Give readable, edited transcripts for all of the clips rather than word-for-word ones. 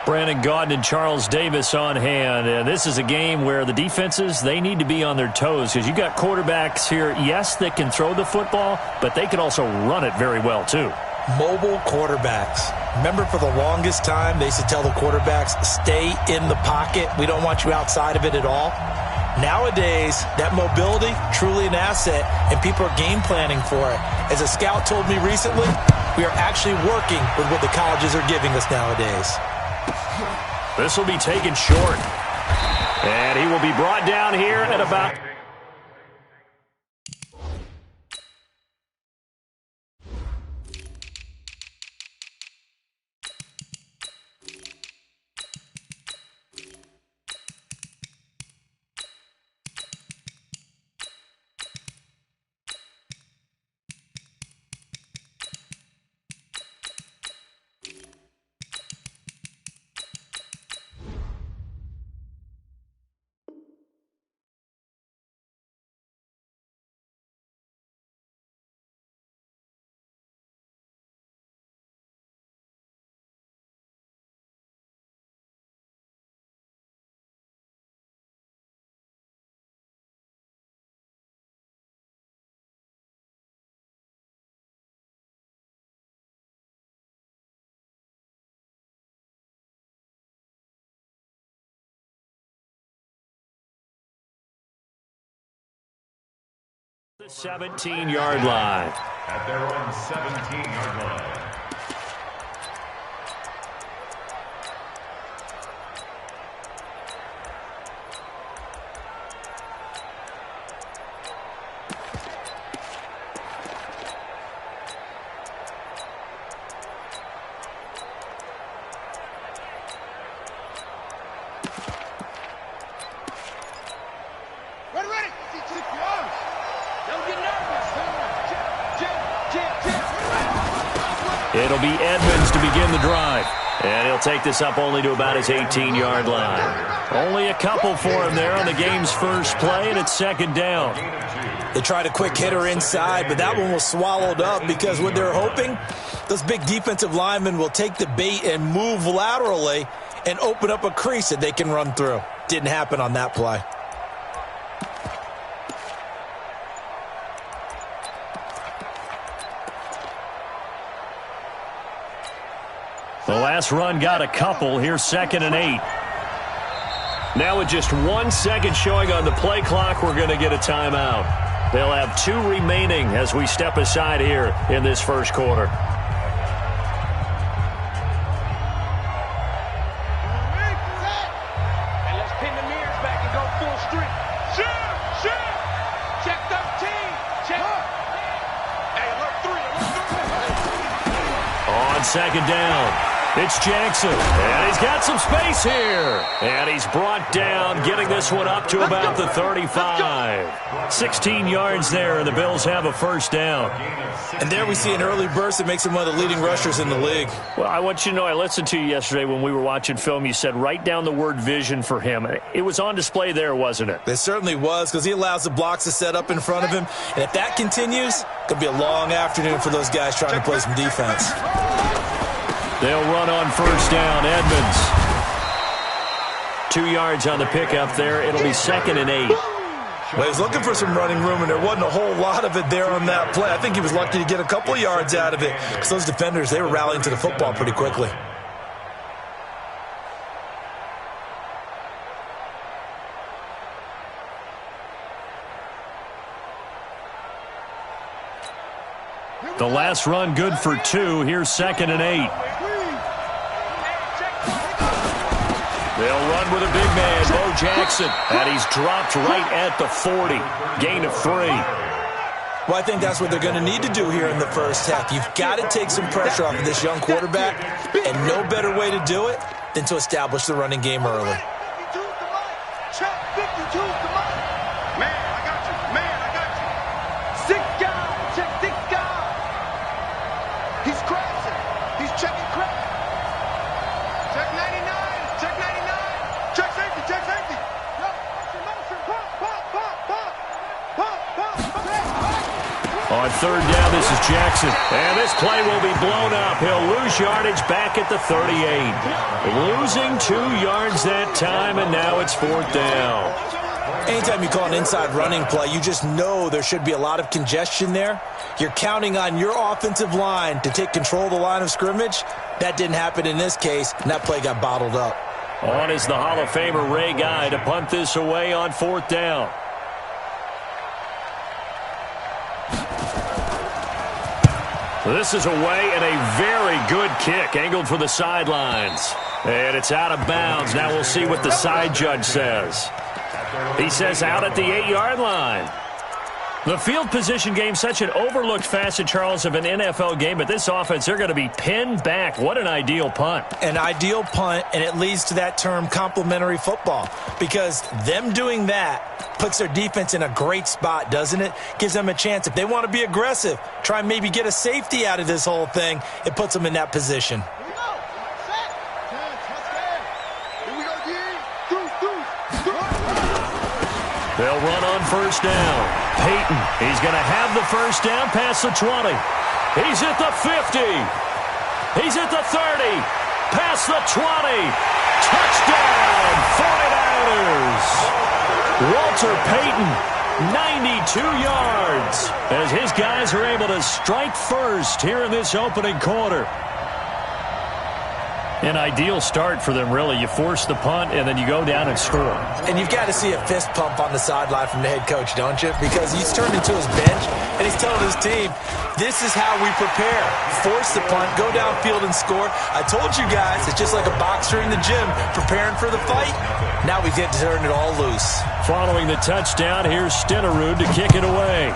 Brandon Gaudin and Charles Davis on hand. And this is a game where the defenses, they need to be on their toes because you've got quarterbacks here, yes, that can throw the football, but they can also run it very well too. Mobile quarterbacks. Remember, for the longest time, they used to tell the quarterbacks, stay in the pocket. We don't want you outside of it at all. Nowadays, that mobility, truly an asset, and people are game planning for it. As a scout told me recently, we are actually working with what the colleges are giving us nowadays. This will be taken short. And he will be brought down here at about... The 17-yard line. At their own 17-yard line. It'll be Edmonds to begin the drive. And he'll take this up only to about his 18-yard line. Only a couple for him there on the game's first play, and it's second down. They tried a quick hitter inside, but that one was swallowed up because what they're hoping, those big defensive linemen will take the bait and move laterally and open up a crease that they can run through. Didn't happen on that play. The last run got a couple. Here's 2nd and 8. Now with just 1 second showing on the play clock, we're going to get a timeout. They'll have 2 remaining as we step aside here in this first quarter. And let's pin the mirrors back and go full strength. Shoot! Check 13. Check. Hey, alert 3. On second down. It's Jackson, and he's got some space here. And he's brought down, getting this one up to about the 35. 16 yards there, and the Bills have a first down. And there we see an early burst that makes him one of the leading rushers in the league. Well, I want you to know, I listened to you yesterday when we were watching film. You said write down the word vision for him. It was on display there, wasn't it? It certainly was, because he allows the blocks to set up in front of him. And if that continues, it could be a long afternoon for those guys trying to play some defense. They'll run on first down. Edmonds. 2 yards on the pickup there. It'll be 2nd and 8. Well, he was looking for some running room, and there wasn't a whole lot of it there on that play. I think he was lucky to get a couple of yards out of it, because those defenders, they were rallying to the football pretty quickly. The last run good for 2. Here's 2nd and 8. They'll run with a big man, Bo Jackson, and he's dropped right at the 40. Gain of 3. Well, I think that's what they're going to need to do here in the first half. You've got to take some pressure off of this young quarterback, and no better way to do it than to establish the running game early. third down. This is Jackson. And this play will be blown up. He'll lose yardage back at the 38. Losing 2 yards that time, and now it's fourth down. Anytime you call an inside running play, you just know there should be a lot of congestion there. You're counting on your offensive line to take control of the line of scrimmage. That didn't happen in this case, and that play got bottled up. On is the Hall of Famer Ray Guy to punt this away on fourth down. This is away and a very good kick, angled for the sidelines. And it's out of bounds. Now we'll see what the side judge says. He says out at the 8-yard line. The field position game, such an overlooked facet, Charles, of an NFL game. But this offense, they're going to be pinned back. What an ideal punt. An ideal punt, and it leads to that term complementary football. Because them doing that puts their defense in a great spot, doesn't it? Gives them a chance. If they want to be aggressive, try and maybe get a safety out of this whole thing, it puts them in that position. They'll run on first down. Peyton, he's going to have the first down past the 20. He's at the 50. He's at the 30. Past the 20. Touchdown, 49ers. Walter Payton, 92 yards, as his guys are able to strike first here in this opening quarter. An ideal start for them, really. You force the punt, and then you go down and score. And you've got to see a fist pump on the sideline from the head coach, don't you? Because he's turned into his bench, and he's telling his team, this is how we prepare. Force the punt, go downfield and score. I told you guys, it's just like a boxer in the gym preparing for the fight. Now we get to turn it all loose. Following the touchdown, here's Stenerud to kick it away.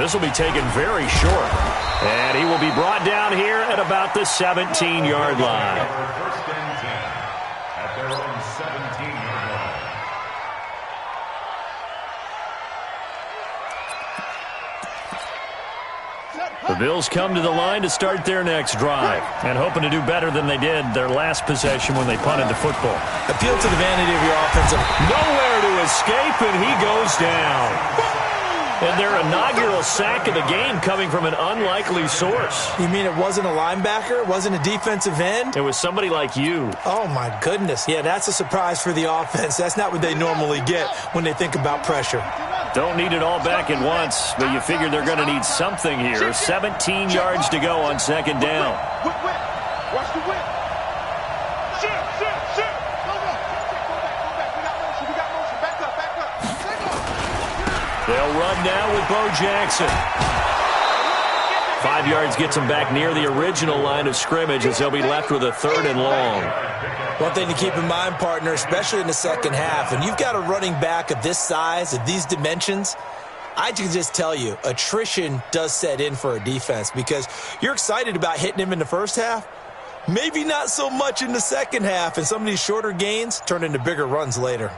This will be taken very short. And he will be brought down here at about the 17-yard line. First and 10 at their own 17-yard line. The Bills come to the line to start their next drive and hoping to do better than they did their last possession when they punted the football. Appeal to the vanity of your offensive. Nowhere to escape, and he goes down. And their inaugural sack of the game coming from an unlikely source. You mean it wasn't a linebacker? It wasn't a defensive end? It was somebody like you. Oh, my goodness. Yeah, that's a surprise for the offense. That's not what they normally get when they think about pressure. Don't need it all back at once, but you figure they're going to need something here. 17 yards to go on second down. Watch the whip. Shift. Go back. We got motion. Back up. They'll run now with Bo Jackson. 5 yards gets them back near the original line of scrimmage as they'll be left with a 3rd and long. One thing to keep in mind, partner, especially in the second half, and you've got a running back of this size, of these dimensions, I can just tell you, attrition does set in for a defense because you're excited about hitting him in the first half. Maybe not so much in the second half, and some of these shorter gains turn into bigger runs later.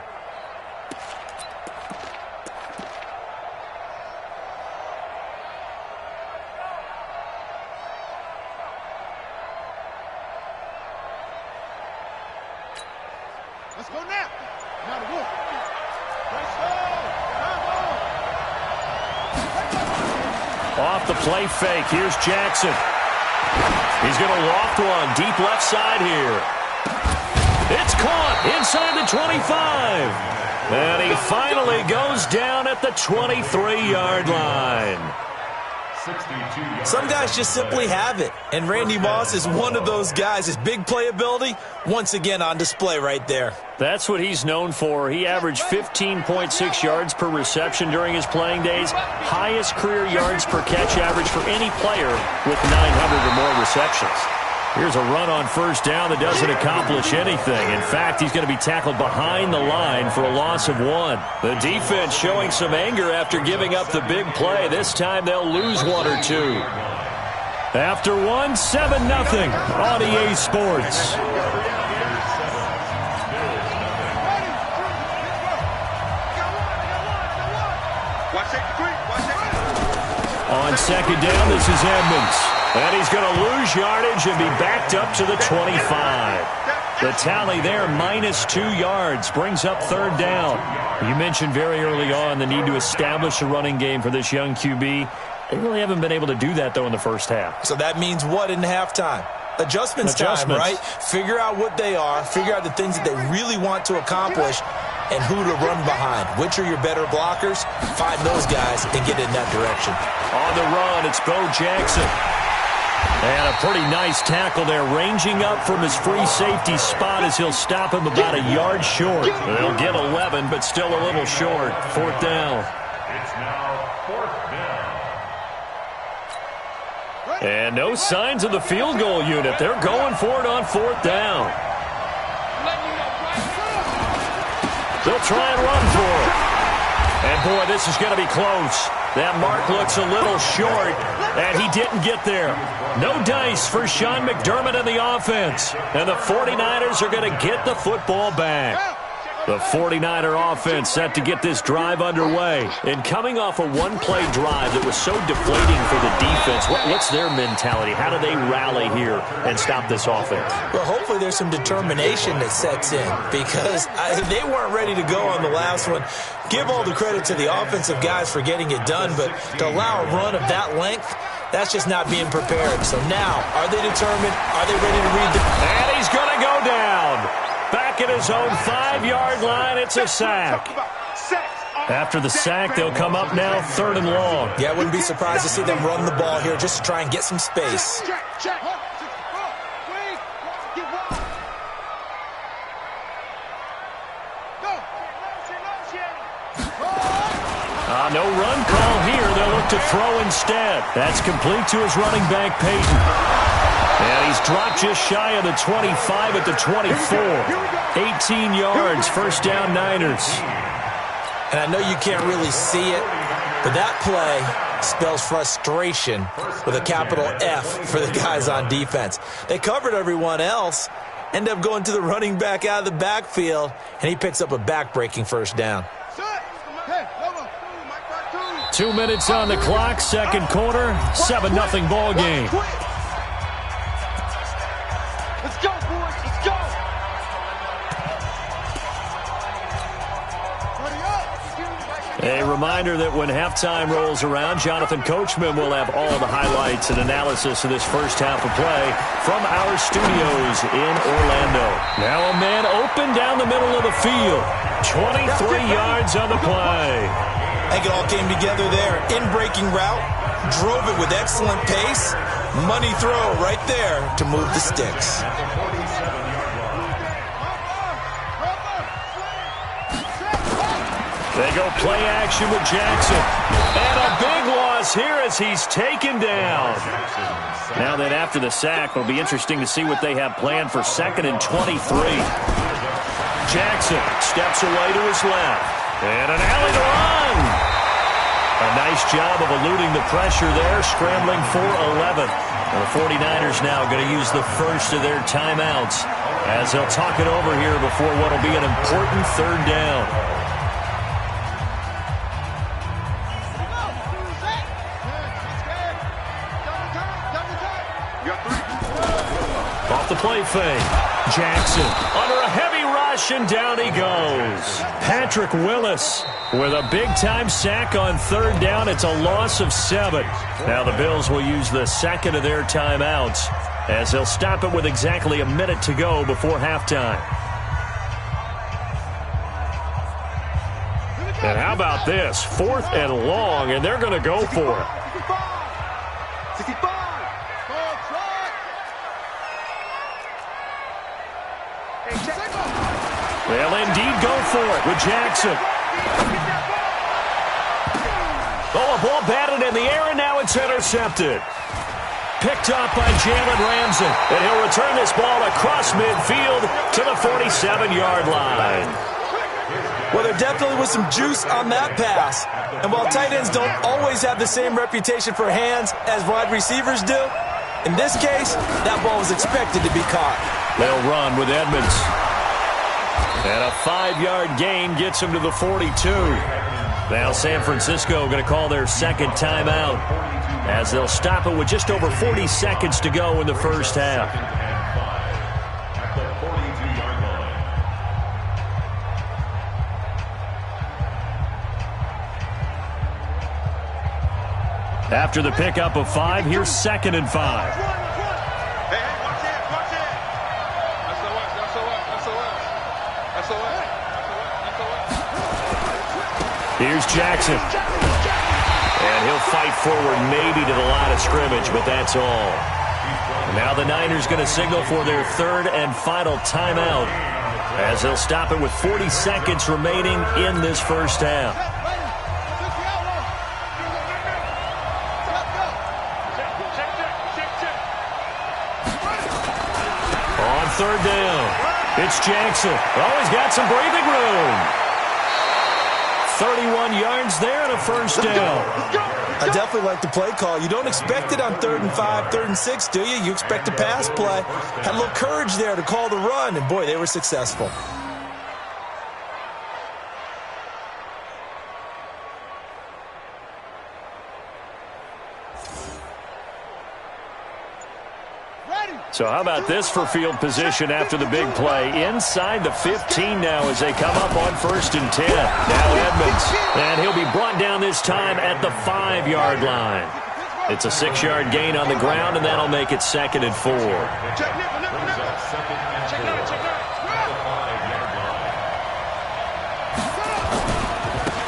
Let's go now. Now the wolf. Off the play fake. Here's Jackson. He's going to loft one deep left side here. It's caught inside the 25. And he finally goes down at the 23-yard line. Some guys just simply have it, and Randy Moss is one of those guys. His big playability, once again on display right there. That's what he's known for. He averaged 15.6 yards per reception during his playing days. Highest career yards per catch average for any player with 900 or more receptions. Here's a run on first down that doesn't accomplish anything. In fact, he's going to be tackled behind the line for a loss of 1. The defense showing some anger after giving up the big play. This time they'll lose 1 or 2. After 1, 7-0 on EA Sports. On second down, this is Edmonds. And he's going to lose yardage and be backed up to the 25. The tally there, -2 yards, brings up third down. You mentioned very early on the need to establish a running game for this young QB. They really haven't been able to do that, though, in the first half. So that means what in halftime? Adjustments time, right? Figure out what they are, figure out the things that they really want to accomplish, and who to run behind. Which are your better blockers? Find those guys and get in that direction. On the run, it's Bo Jackson. And a pretty nice tackle there, ranging up from his free safety spot as he'll stop him about a yard short. They'll get 11, but still a little short. Fourth down. It's now fourth down. And no signs of the field goal unit. They're going for it on fourth down. They'll try and run for it. And, boy, this is going to be close. That mark looks a little short, and he didn't get there. No dice for Sean McDermott and the offense. And the 49ers are going to get the football back. The 49er offense set to get this drive underway. And coming off a one-play drive that was so deflating for the defense, what's their mentality? How do they rally here and stop this offense? Well, hopefully there's some determination that sets in because they weren't ready to go on the last one. Give all the credit to the offensive guys for getting it done, but to allow a run of that length, that's just not being prepared. So now, are they determined? Are they ready to read the... And he's going to go down. Back at his own 5-yard line, it's a sack. After the sack, they'll come up now, third and long. Yeah, I wouldn't be surprised to see them run the ball here just to try and get some space. No run call here. They'll look to throw instead. That's complete to his running back, Peyton. And he's dropped just shy of the 25 at the 24. 18 yards, first down Niners. And I know you can't really see it, but that play spells frustration with a capital F for the guys on defense. They covered everyone else, end up going to the running back out of the backfield, and he picks up a back-breaking first down. 2 minutes on the clock, second quarter, 7-0 ball game. Let's go, boys. Let's go. A reminder that when halftime rolls around, Jonathan Coachman will have all the highlights and analysis of this first half of play from our studios in Orlando. Now a man open down the middle of the field. 23 yards on the play. I think it all came together there. In-breaking route, drove it with excellent pace. Money throw right there to move the sticks. They go play action with Jackson. And a big loss here as he's taken down. Now then after the sack, it'll be interesting to see what they have planned for 2nd and 23. Jackson steps away to his left. And an alley to run. A nice job of eluding the pressure there, scrambling for 11. And the 49ers now going to use the first of their timeouts as they'll talk it over here before what will be an important third down. Off the play fake. Jackson under a heavy rush, and down he goes. Patrick Willis with a big-time sack on third down. It's a loss of 7. Now the Bills will use the second of their timeouts as they'll stop it with exactly a minute to go before halftime. And how about this? 4th and long, and they're going to go for it. They'll indeed go for it with Jackson. Oh, a ball batted in the air, and now it's intercepted. Picked up by Jalen Ramsey, and he'll return this ball across midfield to the 47-yard line. Well, there definitely was some juice on that pass. And while tight ends don't always have the same reputation for hands as wide receivers do, in this case, that ball was expected to be caught. They'll run with Edmonds. And a 5-yard gain gets him to the 42. Now San Francisco going to call their second timeout as they'll stop it with just over 40 seconds to go in the first half. At the 42 After the pickup of 5, here's 2nd and 5. Hey, watch it, watch it. That's the way. Here's Jackson. And he'll fight forward maybe to the line of scrimmage, but that's all. Now the Niners going to signal for their 3rd and final timeout as they'll stop it with 40 seconds remaining in this first half. On 3rd down, it's Jackson. Oh, he's got some breathing room. 31 yards there and a first down. I definitely like the play call. You don't expect it on 3rd and 5, 3rd and 6, do you? You expect a pass play. Had a little courage there to call the run, and boy, they were successful. So how about this for field position after the big play? Inside the 15 now as they come up on 1st and 10. Now Edmonds. And he'll be brought down this time at the 5-yard line. It's a 6-yard gain on the ground, and that'll make it 2nd and 4.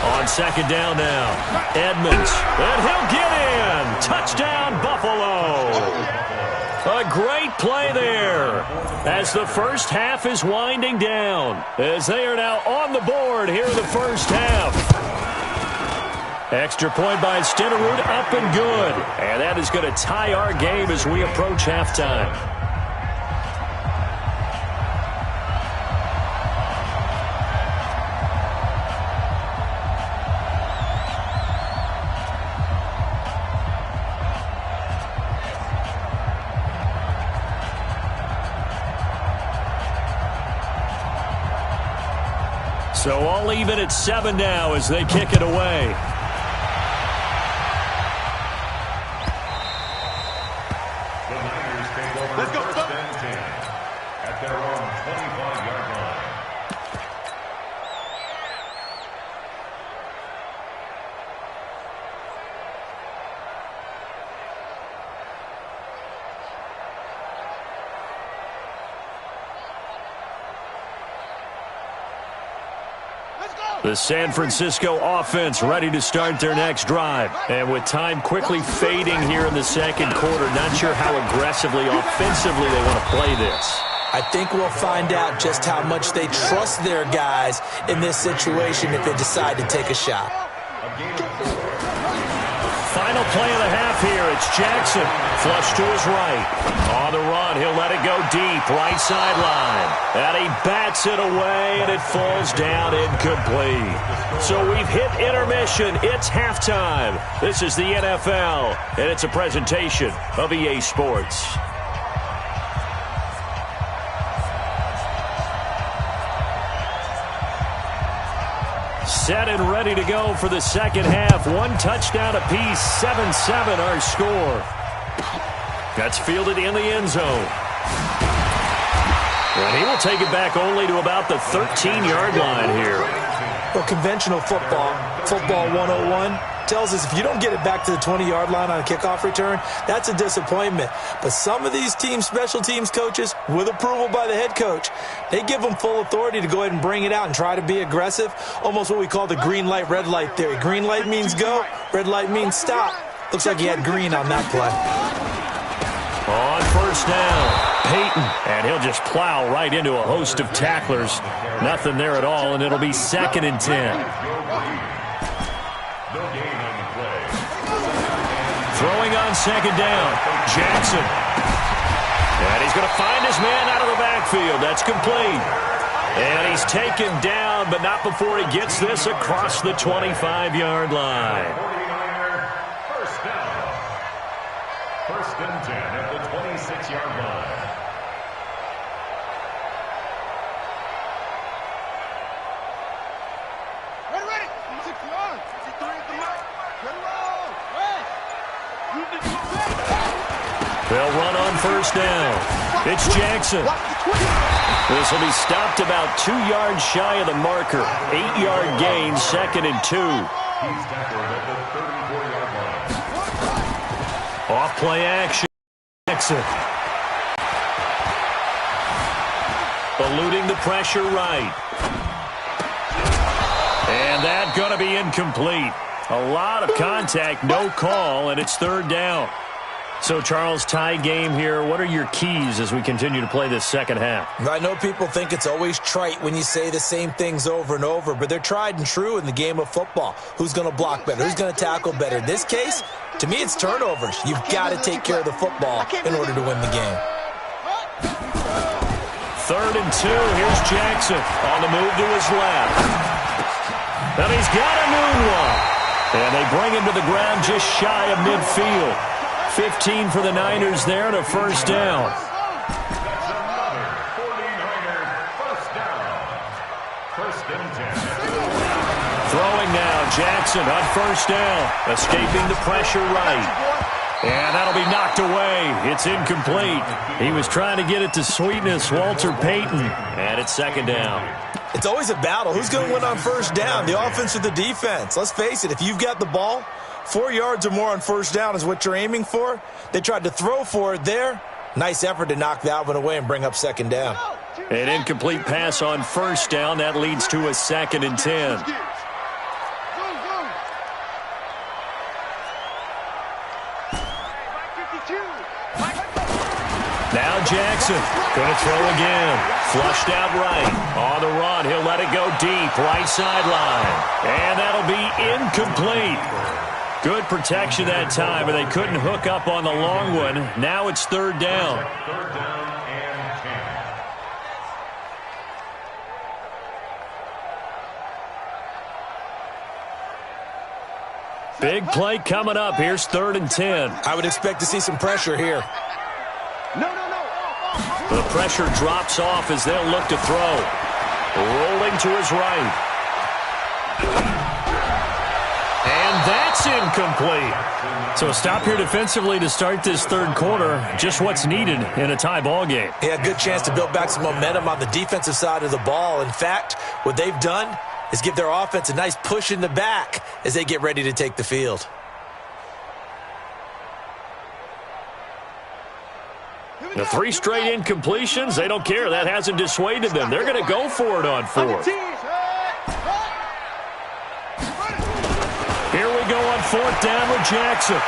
On 2nd down now, Edmonds. And he'll get in. Touchdown, Buffalo. A great play there as the first half is winding down as they are now on the board here in the first half. Extra point by Stenerud, up and good. And that is going to tie our game as we approach halftime. So all even at 7 now as they kick it away. The Niners take over 1st and 10 at their own 25-yard line. The San Francisco offense ready to start their next drive. And with time quickly fading here in the 2nd quarter, not sure how aggressively, offensively they want to play this. I think we'll find out just how much they trust their guys in this situation if they decide to take a shot. Final play of the half here. It's Jackson. Flush to his right. On the run, he'll let it go deep. Right sideline. And he bats it away, and it falls down incomplete. So we've hit intermission. It's halftime. This is the NFL, and it's a presentation of EA Sports. Set and ready to go for the second half. 1 touchdown apiece, 7-7 our score. That's fielded in the end zone. And he will take it back only to about the 13-yard line here. Well, conventional football 101, tells us if you don't get it back to the 20-yard line on a kickoff return, that's a disappointment. But some of these special teams coaches, with approval by the head coach, they give them full authority to go ahead and bring it out and try to be aggressive, almost what we call the green light, red light theory. Green light means go, red light means stop. Looks like he had green on that play. On 1st down, Peyton, and he'll just plow right into a host of tacklers. Nothing there at all, and it'll be 2nd and 10. Throwing on 2nd down, Jackson. And he's going to find his man out of the backfield. That's complete. And he's taken down, but not before he gets this across the 25-yard line. 1st and 10 at the 26-yard line. Ready. 6 yards. 63 at the mark. They'll run on 1st down. It's Jackson. This will be stopped about 2 yards shy of the marker. 8-yard gain, 2nd and 2. He's tackled at the 34-yard line. Off play action. Jackson. Eluding the pressure right. And that going to be incomplete. A lot of contact, no call, and it's third down. So, Charles, tie game here. What are your keys as we continue to play this second half? I know people think it's always trite when you say the same things over and over, but they're tried and true in the game of football. Who's going to block better? Who's going to tackle better? In this case, to me, it's turnovers. You've got to take care of the football in order to win the game. 3rd and 2. Here's Jackson on the move to his left. And he's got a new one. And they bring him to the ground just shy of midfield. 15 for the Niners there and a first down. That's another 49er first down. 1st and 10. Throwing now, Jackson on first down. Escaping the pressure right. And that'll be knocked away. It's incomplete. He was trying to get it to Sweetness, Walter Payton. And it's 2nd down. It's always a battle. Who's going to win on first down, the offense or the defense? Let's face it, if you've got the ball, 4 yards or more on first down is what you're aiming for. They tried to throw for it there. Nice effort to knock that one away and bring up 2nd down. An incomplete pass on first down. That leads to a 2nd and 10. Now Jackson going to throw again. Flushed out right. On the run. He'll let it go deep. Right sideline. And that'll be incomplete. Good protection that time, but they couldn't hook up on the long one. Now it's 3rd down. 3rd down and 10. Big play coming up. Here's 3rd and 10. I would expect to see some pressure here. The pressure drops off as they'll look to throw. Rolling to his right. And that's incomplete. So a stop here defensively to start this 3rd quarter. Just what's needed in a tie ball game. Yeah, good chance to build back some momentum on the defensive side of the ball. In fact, what they've done is give their offense a nice push in the back as they get ready to take the field. The 3 straight incompletions, they don't care. That hasn't dissuaded them. They're going to go for it on 4th. Here we go on 4th down with Jackson.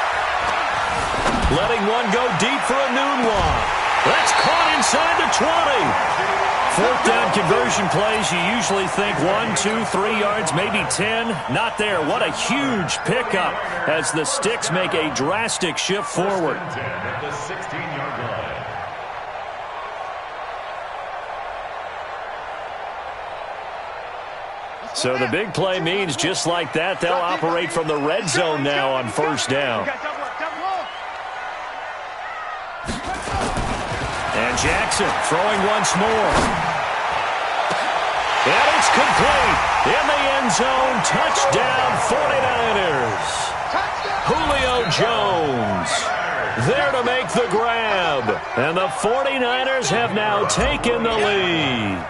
Letting one go deep for a noon one. That's caught inside the 20. 4th down conversion plays, you usually think 1, 2, 3 yards, maybe 10. Not there. What a huge pickup as the Sticks make a drastic shift forward. 10 at the 16-yard line. So the big play means just like that, they'll operate from the red zone now on first down. And Jackson throwing once more. And it's complete. In the end zone, touchdown 49ers. Julio Jones there to make the grab. And the 49ers have now taken the lead.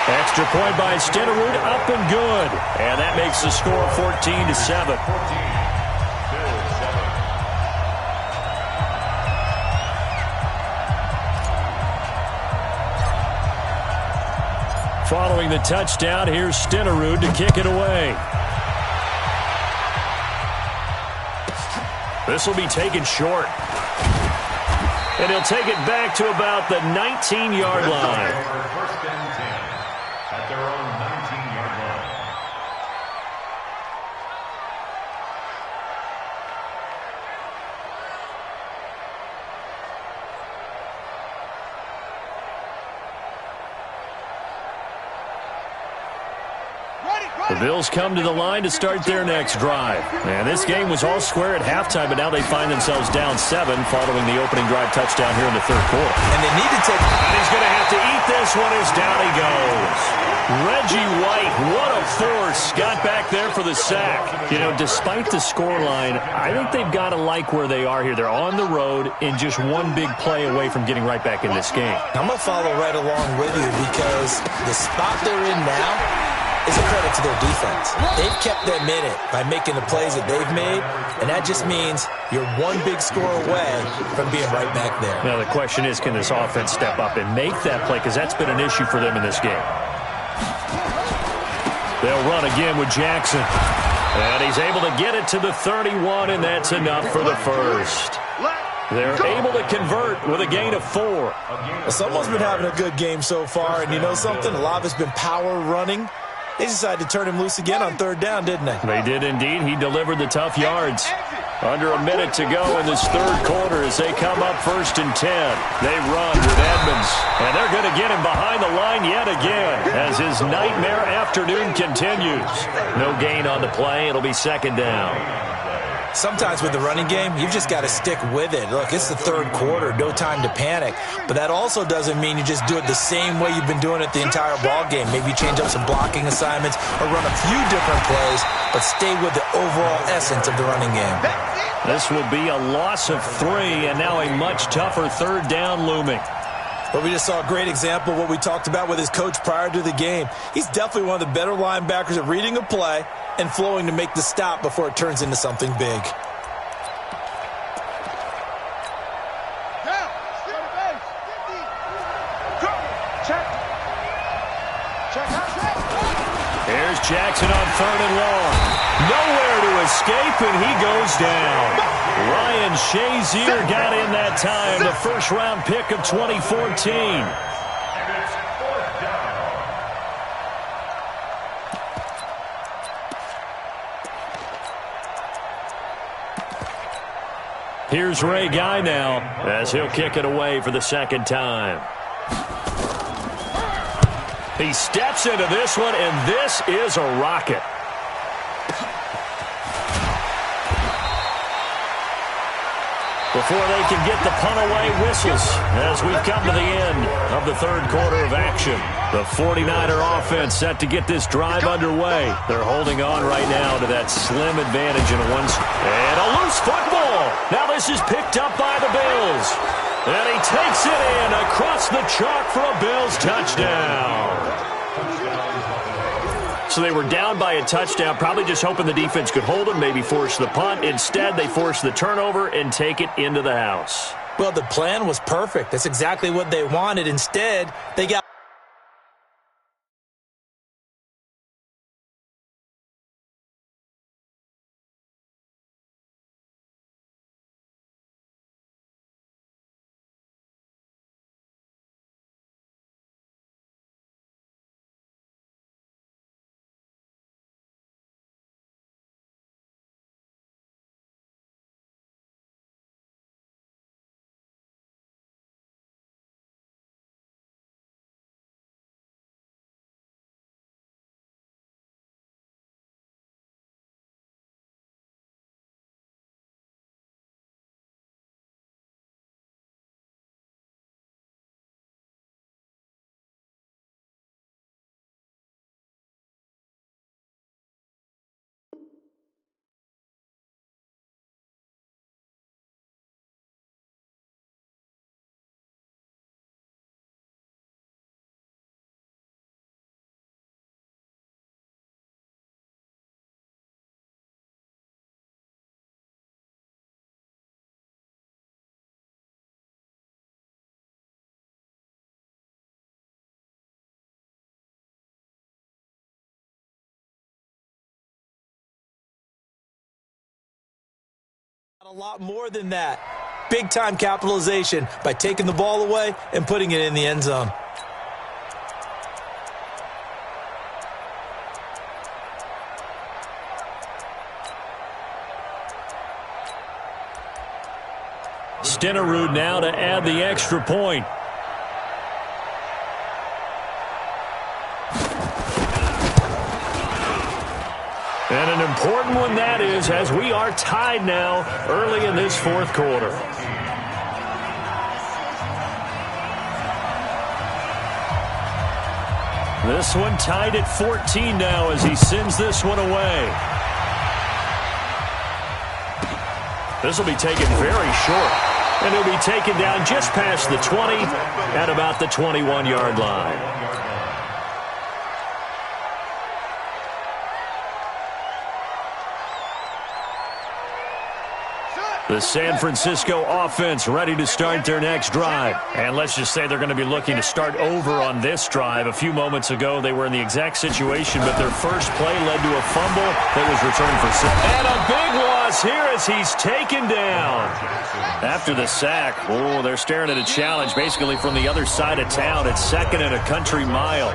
Extra point by Stenerud, up and good. And that makes the score 14-7. Following the touchdown, here's Stenerud to kick it away. This will be taken short. And he'll take it back to about the 19-yard line. First and 10 at their own 19-yard line. The Bills come to the line to start their next drive. And this game was all square at halftime, but now they find themselves down 7 following the opening drive touchdown here in the third quarter. And they need to take... And he's going to have to eat this one as down he goes. Reggie White, what a force, got back there for the sack. You know, despite the scoreline, I think they've got to like where they are here. They're on the road and just one big play away from getting right back in this game. I'm going to follow right along with you because the spot they're in now, is a credit to their defense. They've kept them in it by making the plays that they've made, and that just means you're one big score away from being right back there. Now, the question is, can this offense step up and make that play? Because that's been an issue for them in this game. They'll run again with Jackson. And he's able to get it to the 31, and that's enough for the first. They're able to convert with a gain of 4. Well, someone's been having a good game so far, and you know something? A lot of it's been power running. They decided to turn him loose again on 3rd down, didn't they? They did indeed. He delivered the tough yards. Under a minute to go in this 3rd quarter as they come up 1st and 10. They run with Edmonds, and they're going to get him behind the line yet again as his nightmare afternoon continues. No gain on the play. It'll be 2nd down. Sometimes with the running game, you've just got to stick with it. Look, it's the 3rd quarter, no time to panic. But that also doesn't mean you just do it the same way you've been doing it the entire ball game. Maybe change up some blocking assignments or run a few different plays, but stay with the overall essence of the running game. This will be a loss of 3, and now a much tougher 3rd down looming. But we just saw a great example of what we talked about with his coach prior to the game. He's definitely one of the better linebackers at reading a play and flowing to make the stop before it turns into something big. Here's Jackson on 3rd and long. Nowhere to escape, and he goes down. Ryan Shazier got in that time, the 1st-round pick of 2014. Here's Ray Guy now as he'll kick it away for the 2nd time. He steps into this one, and this is a rocket. Before they can get the punt away, whistles as we've come to the end of the 3rd quarter of action. The 49er offense set to get this drive underway. They're holding on right now to that slim advantage in a and a loose football. Now this is picked up by the Bills. And he takes it in across the chalk for a Bills touchdown. So they were down by a touchdown, probably just hoping the defense could hold them, maybe force the punt. Instead, they force the turnover and take it into the house. Well, the plan was perfect. That's exactly what they wanted. Instead, they got a lot more than that. Big-time capitalization by taking the ball away and putting it in the end zone. Stenerud now to add the extra point. And an important one that is, as we are tied now early in this 4th quarter. This one tied at 14 now as he sends this one away. This will be taken very short. And he'll be taken down just past the 20 at about the 21-yard line. The San Francisco offense ready to start their next drive. And let's just say they're going to be looking to start over on this drive. A few moments ago, they were in the exact situation, but their first play led to a fumble that was returned for six. And a big loss here as he's taken down. After the sack, they're staring at a challenge basically from the other side of town. It's 2nd and a country mile.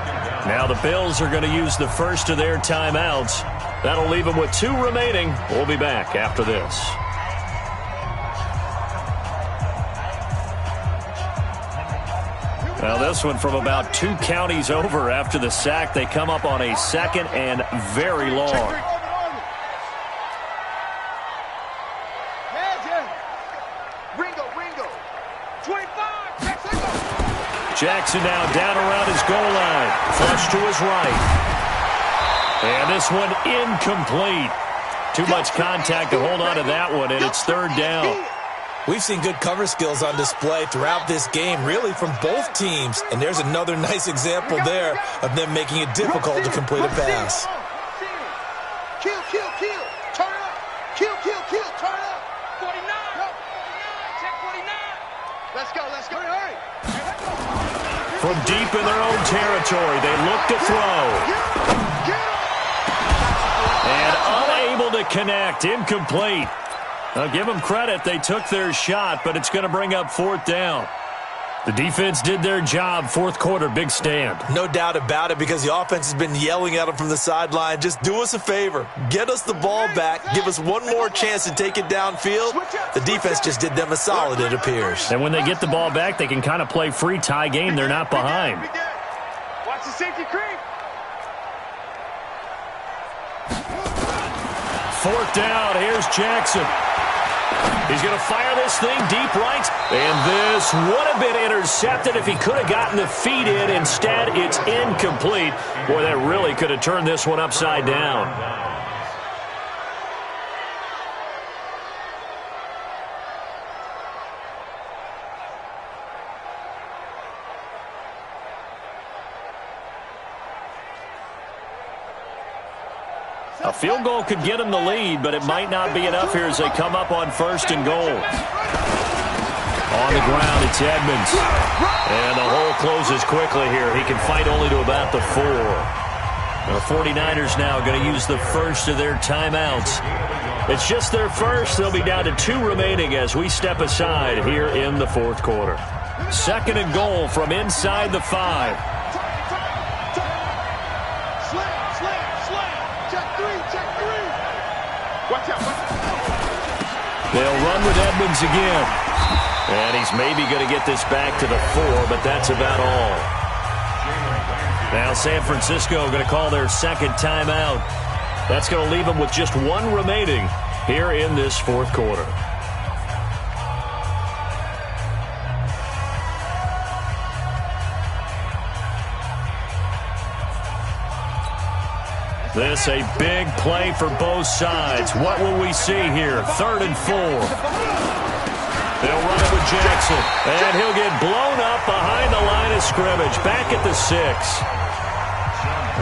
Now the Bills are going to use the first of their timeouts. That'll leave them with 2 remaining. We'll be back after this. Now this one from about 2 counties over after the sack. They come up on a 2nd and very long. Ringo. 25. Jackson now down around his goal line. Flush to his right. And this one incomplete. Too much contact to hold on to that one, and it's 3rd down. We've seen good cover skills on display throughout this game, really from both teams. And there's another nice example there of them making it difficult to complete a pass. Kill. Turn up. Kill. Turn up. 49. Check 49. Let's go. Hurry. From deep in their own territory, they look to throw. And unable to connect. Incomplete. I'll give them credit. They took their shot, but it's going to bring up 4th down. The defense did their job. 4th quarter, big stand. No doubt about it, because the offense has been yelling at them from the sideline. Just do us a favor. Get us the ball back. Give us one more chance to take it downfield. The defense just did them a solid, it appears. And when they get the ball back, they can kind of play free tie game. They're not behind. Watch the safety creep. 4th down. Here's Jackson. He's going to fire this thing deep right. And this would have been intercepted if he could have gotten the feet in. Instead, it's incomplete. Boy, that really could have turned this one upside down. A field goal could get them the lead, but it might not be enough here as they come up on 1st and goal. On the ground, it's Edmonds. And the hole closes quickly here. He can fight only to about the 4. The 49ers now going to use the first of their timeouts. It's just their first. They'll be down to 2 remaining as we step aside here in the 4th quarter. 2nd and goal from inside the 5. They'll run with Edmonds again. And he's maybe going to get this back to the 4, but that's about all. Now San Francisco going to call their 2nd timeout. That's going to leave them with just 1 remaining here in this 4th quarter. This a big play for both sides. What will we see here? 3rd and 4. They'll run it with Jackson. And he'll get blown up behind the line of scrimmage. Back at the 6.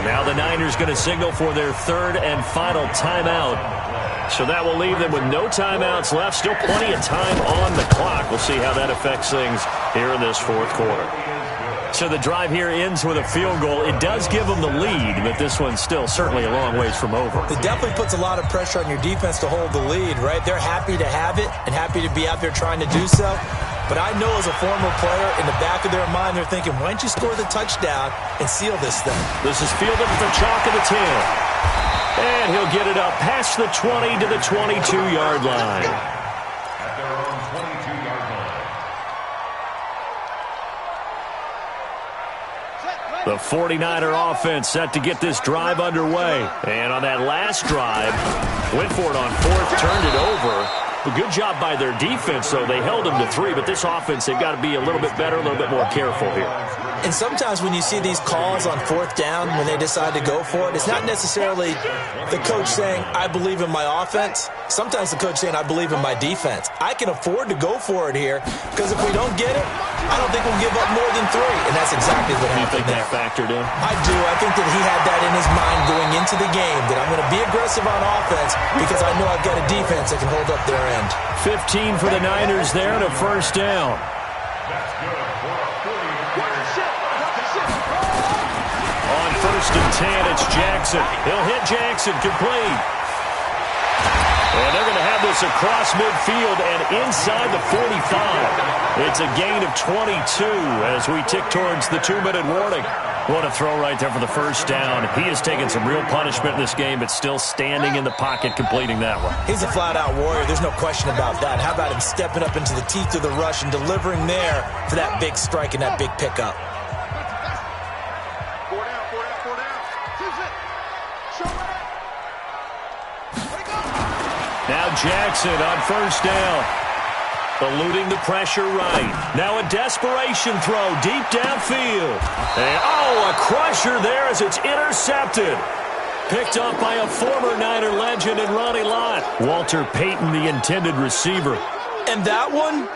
Now the Niners going to signal for their 3rd and final timeout. So that will leave them with no timeouts left. Still plenty of time on the clock. We'll see how that affects things here in this 4th quarter. So the drive here ends with a field goal. It does give them the lead, but this one's still certainly a long ways from over. It definitely puts a lot of pressure on your defense to hold the lead, right? They're happy to have it and happy to be out there trying to do so. But I know as a former player, in the back of their mind, they're thinking, why don't you score the touchdown and seal this thing? This is fielded at the chalk of the 10. And he'll get it up past the 20 to the 22-yard line. At their own 22-yard line. The 49er offense set to get this drive underway. And on that last drive, went for it on 4th, turned it over. A good job by their defense, though. They held them to 3, but this offense, they've got to be a little bit better, a little bit more careful here. And sometimes when you see these calls on fourth down, when they decide to go for it, it's not necessarily the coach saying, I believe in my offense. Sometimes the coach saying, I believe in my defense. I can afford to go for it here because if we don't get it, I don't think we'll give up more than 3. And that's exactly what happened there. You think that factored in? I do. I think that he had that in his mind going into the game, that I'm going to be aggressive on offense because I know I've got a defense that can hold up their end. 15 for the Niners there and a first down. That's good for a 40-yard On 1st and 10, it's Jackson. He'll hit Jackson, complete. And they're going to have this across midfield and inside the 45. It's a gain of 22 as we tick towards the 2-minute warning. What a throw right there for the first down. He has taken some real punishment in this game, but still standing in the pocket completing that one. He's a flat-out warrior. There's no question about that. How about him stepping up into the teeth of the rush and delivering there for that big strike and that big pickup? Now Jackson on first down. Eluding the pressure right. Now a desperation throw deep downfield. And, a crusher there as it's intercepted. Picked up by a former Niner legend in Ronnie Lott. Walter Payton, the intended receiver. And that one,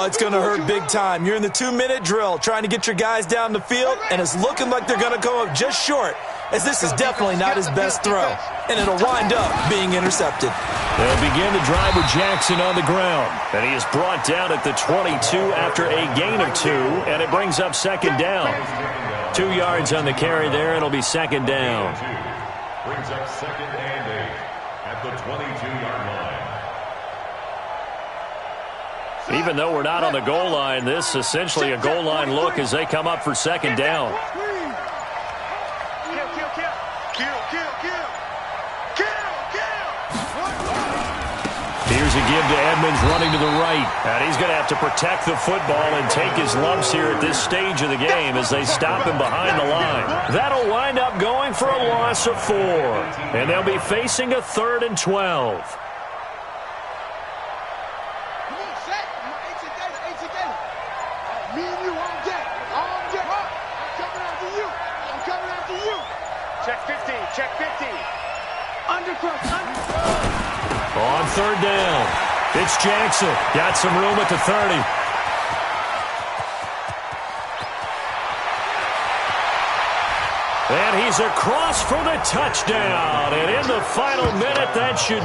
it's going to hurt big time. You're in the 2-minute drill trying to get your guys down the field, and it's looking like they're going to come up just short, as this is definitely not his best throw. And it'll wind up being intercepted. They'll begin the drive with Jackson on the ground. And he is brought down at the 22 after a gain of 2, and it brings up second down. 2 yards on the carry there, it'll be second down. Brings up 2nd and 8 at the 22-yard line. Even though we're not on the goal line, this is essentially a goal line look as they come up for second down. Here's a give to Edmonds running to the right. And he's going to have to protect the football and take his lumps here at this stage of the game as they stop him behind the line. That'll wind up going for a loss of 4. And they'll be facing a 3rd and 12. Check 15. Undercross. On 3rd down, it's Jackson. Got some room at the 30. And he's across for the touchdown. And in the final minute, that should